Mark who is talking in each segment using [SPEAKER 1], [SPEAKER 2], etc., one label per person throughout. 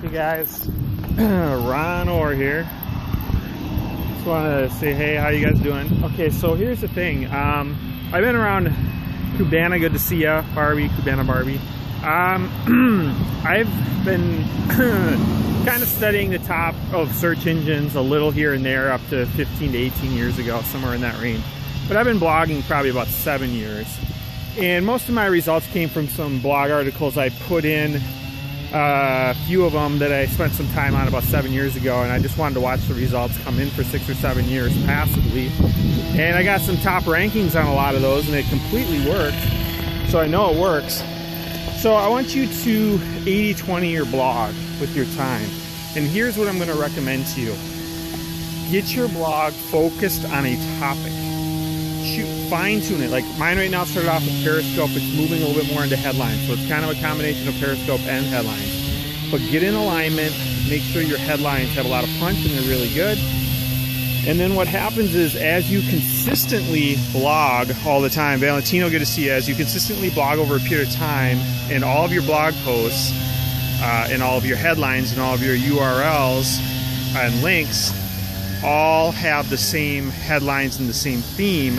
[SPEAKER 1] Hey guys, Ron Orr here. Just want to say hey, how you guys doing? Okay, so here's the thing. I've been around Cubana, good to see ya. Barbie, Cubana Barbie. I've been kind of studying the top of search engines a little here and there up to 15 to 18 years ago, somewhere in that range. But I've been blogging probably about 7 years. And most of my results came from some blog articles I put in, a few of them that I spent some time on about 7 years ago, and I just wanted to watch the results come in for 6 or 7 years passively. And I got some top rankings on a lot of those, and it completely worked. So I know it works. So I want you to 80-20 your blog with your time. And here's what I'm going to recommend to you. Get your blog focused on a topic. Fine-tune it. Like mine right now started off with Periscope. It's moving a little bit more into headlines. So it's kind of a combination of Periscope and headlines. But get in alignment. Make sure your headlines have a lot of punch and they're really good. And then what happens is, as you consistently blog all the time, Valentino, good to see you, as you consistently blog over a period of time, and all of your blog posts and all of your headlines and all of your URLs and links all have the same headlines and the same theme,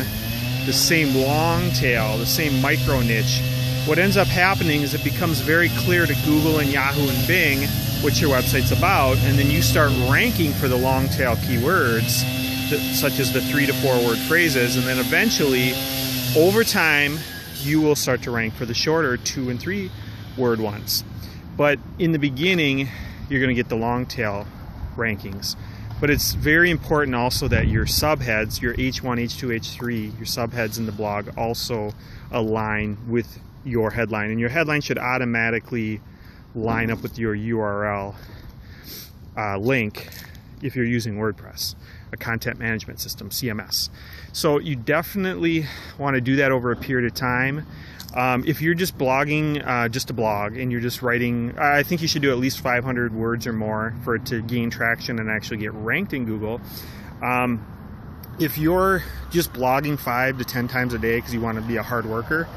[SPEAKER 1] the same long tail, the same micro niche. What ends up happening is it becomes very clear to Google and Yahoo and Bing what your website's about, and then you start ranking for the long tail keywords, such as the 3 to 4 word phrases, and then eventually, over time, you will start to rank for the shorter 2 and 3 word ones. But in the beginning, you're going to get the long tail rankings. But it's very important also that your subheads, your H1, H2, H3, your subheads in the blog also align with your headline. And your headline should automatically line up with your URL link if you're using WordPress, a content management system, CMS. So you definitely want to do that over a period of time. If you're just blogging, just a blog, and you're just writing, I think you should do at least 500 words or more for it to gain traction and actually get ranked in Google. If you're just blogging 5 to 10 times a day because you want to be a hard worker,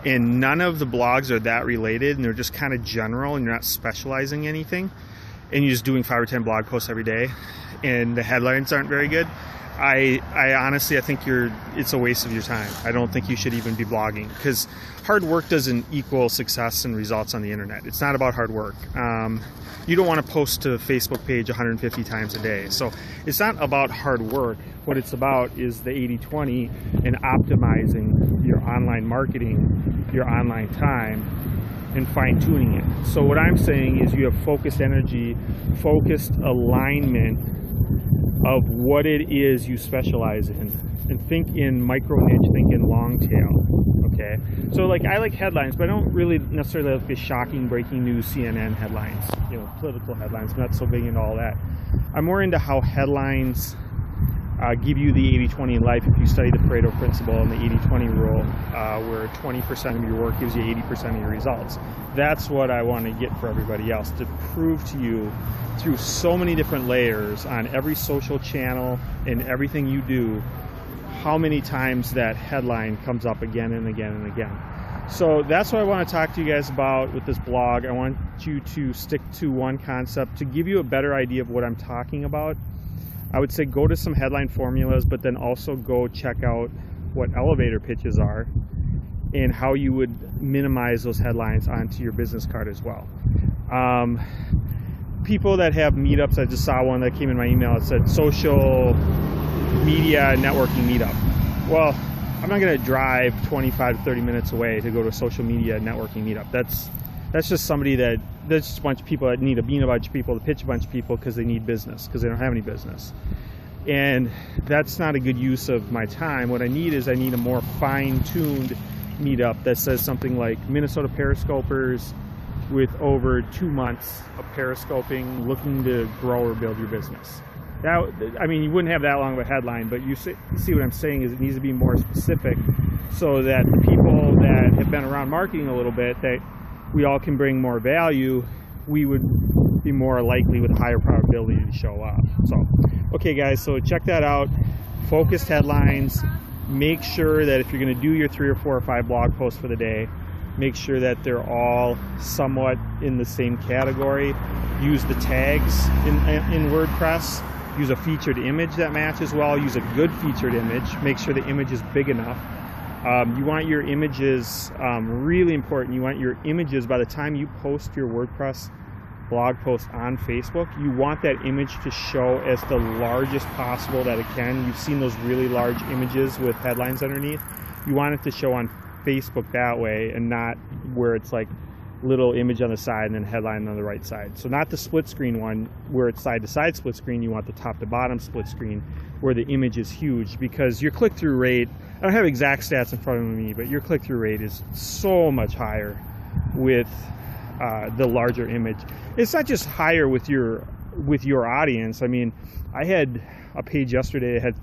[SPEAKER 1] and none of the blogs are that related, and they're just kind of general, and you're not specializing anything, and you're just doing 5 or 10 blog posts every day, and the headlines aren't very good, I honestly, I think it's a waste of your time. I don't think you should even be blogging, because hard work doesn't equal success and results on the internet. It's not about hard work. You don't want to post to a Facebook page 150 times a day. So it's not about hard work. What it's about is the 80-20 and optimizing your online marketing, your online time, and fine-tuning it. So what I'm saying is you have focused energy, focused alignment of what it is you specialize in, and think in micro niche, think in long tail. Okay, so like I like headlines, but I don't really necessarily like the shocking breaking news CNN headlines, you know, political headlines. I'm not so big into all that. I'm more into how headlines give you the 80-20 in life if you study the Pareto principle and the 80-20 rule, where 20% of your work gives you 80% of your results. That's what I want to get for everybody else, to prove to you through so many different layers on every social channel and everything you do, how many times that headline comes up again and again and again. So that's what I want to talk to you guys about with this blog. I want you to stick to one concept to give you a better idea of what I'm talking about. I would say go to some headline formulas, but then also go check out what elevator pitches are and how you would minimize those headlines onto your business card as well. People that have meetups, I just saw one that came in my email. It said social media networking meetup. Well, I'm not going to drive 25 to 30 minutes away to go to a social media networking meetup. That's just somebody that's just a bunch of people that need to be in a bunch of people to pitch a bunch of people because they need business, because they don't have any business. And that's not a good use of my time. What I need is I need a more fine-tuned meetup that says something like Minnesota Periscopers with over 2 months of periscoping, looking to grow or build your business. That, I mean, you wouldn't have that long of a headline, but you see what I'm saying is it needs to be more specific so that the people that have been around marketing a little bit, that we all can bring more value, we would be more likely with a higher probability to show up. So, okay guys, so check that out. Focused headlines. Make sure that if you're going to do your 3 or 4 or 5 blog posts for the day, make sure that they're all somewhat in the same category use the tags in WordPress, use a featured image that matches well, use a good featured image, make sure the image is big enough. You want your images, really important, you want your images, by the time you post your WordPress blog post on Facebook, you want that image to show as the largest possible that it can. You've seen those really large images with headlines underneath. You want it to show on Facebook that way, and not where it's like little image on the side and then headline on the right side. So not the split screen one where it's side to side split screen. You want the top to bottom split screen where the image is huge, because your click-through rate, I don't have exact stats in front of me, but your click-through rate is so much higher with the larger image. It's not just higher with your audience. I mean, I had a page yesterday that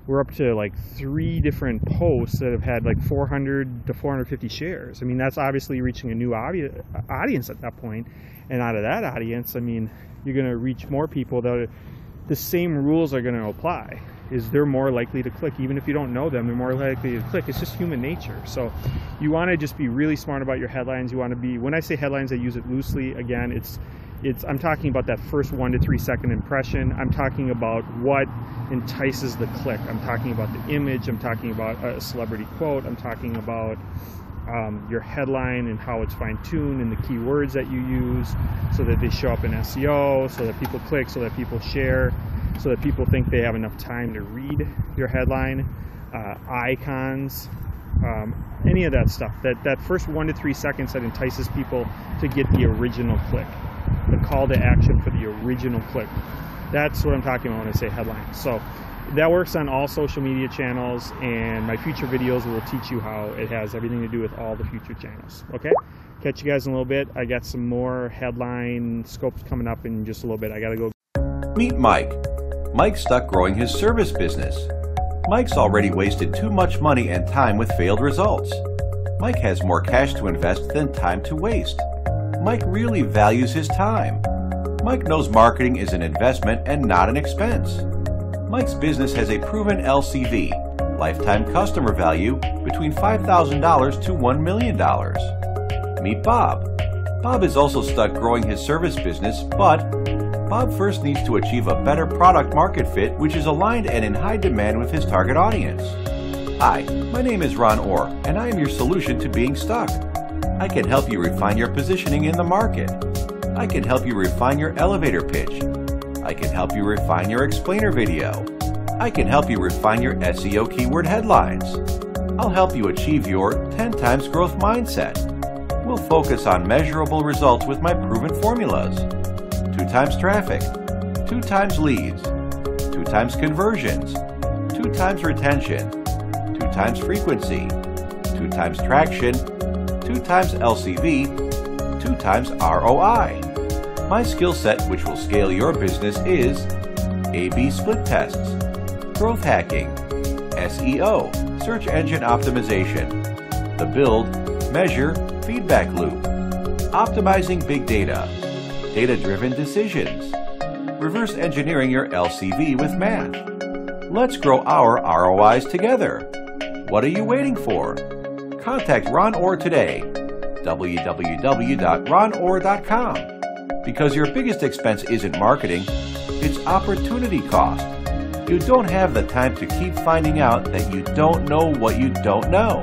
[SPEAKER 1] we're up to like 3 different posts that have had like 400 to 450 shares. I mean, that's obviously reaching a new audience at that point. And out of that audience, I mean, you're going to reach more people. The same rules are going to apply. Is they're more likely to click. Even if you don't know them, they're more likely to click. It's just human nature. So you want to just be really smart about your headlines. You want to be, when I say headlines, I use it loosely. Again, I'm talking about that first 1 to 3 second impression. I'm talking about what entices the click. I'm talking about the image. I'm talking about a celebrity quote. I'm talking about your headline and how it's fine-tuned, and the keywords that you use so that they show up in SEO, so that people click, so that people share, so that people think they have enough time to read your headline, icons, any of that stuff. That first 1 to 3 seconds that entices people to get the original click, the call to action for the original click. That's what I'm talking about when I say headline. So that works on all social media channels, and my future videos will teach you how it has everything to do with all the future channels. Okay? Catch you guys in a little bit. I got some more headline scopes coming up in just a little bit. I gotta go.
[SPEAKER 2] Meet Mike. Mike's stuck growing his service business. Mike's already wasted too much money and time with failed results. Mike has more cash to invest than time to waste. Mike really values his time. Mike knows marketing is an investment and not an expense. Mike's business has a proven LCV, lifetime customer value, between $5,000 to $1 million. Meet Bob. Bob is also stuck growing his service business, but Bob first needs to achieve a better product market fit which is aligned and in high demand with his target audience. Hi, my name is Ron Orr, and I am your solution to being stuck. I can help you refine your positioning in the market. I can help you refine your elevator pitch. I can help you refine your explainer video. I can help you refine your SEO keyword headlines. I'll help you achieve your 10 times growth mindset. We'll focus on measurable results with my proven formulas. 2 times traffic, 2 times leads, 2 times conversions, 2 times retention, 2 times frequency, 2 times traction, 2 times LCV, 2 times ROI. My skill set, which will scale your business, is A/B split tests, growth hacking, SEO, search engine optimization, the build, measure, feedback loop, optimizing big data, data-driven decisions, reverse engineering your LCV with math. Let's grow our ROIs together. What are you waiting for? Contact Ron Orr today, www.ronorr.com. Because your biggest expense isn't marketing, it's opportunity cost. You don't have the time to keep finding out that you don't know what you don't know.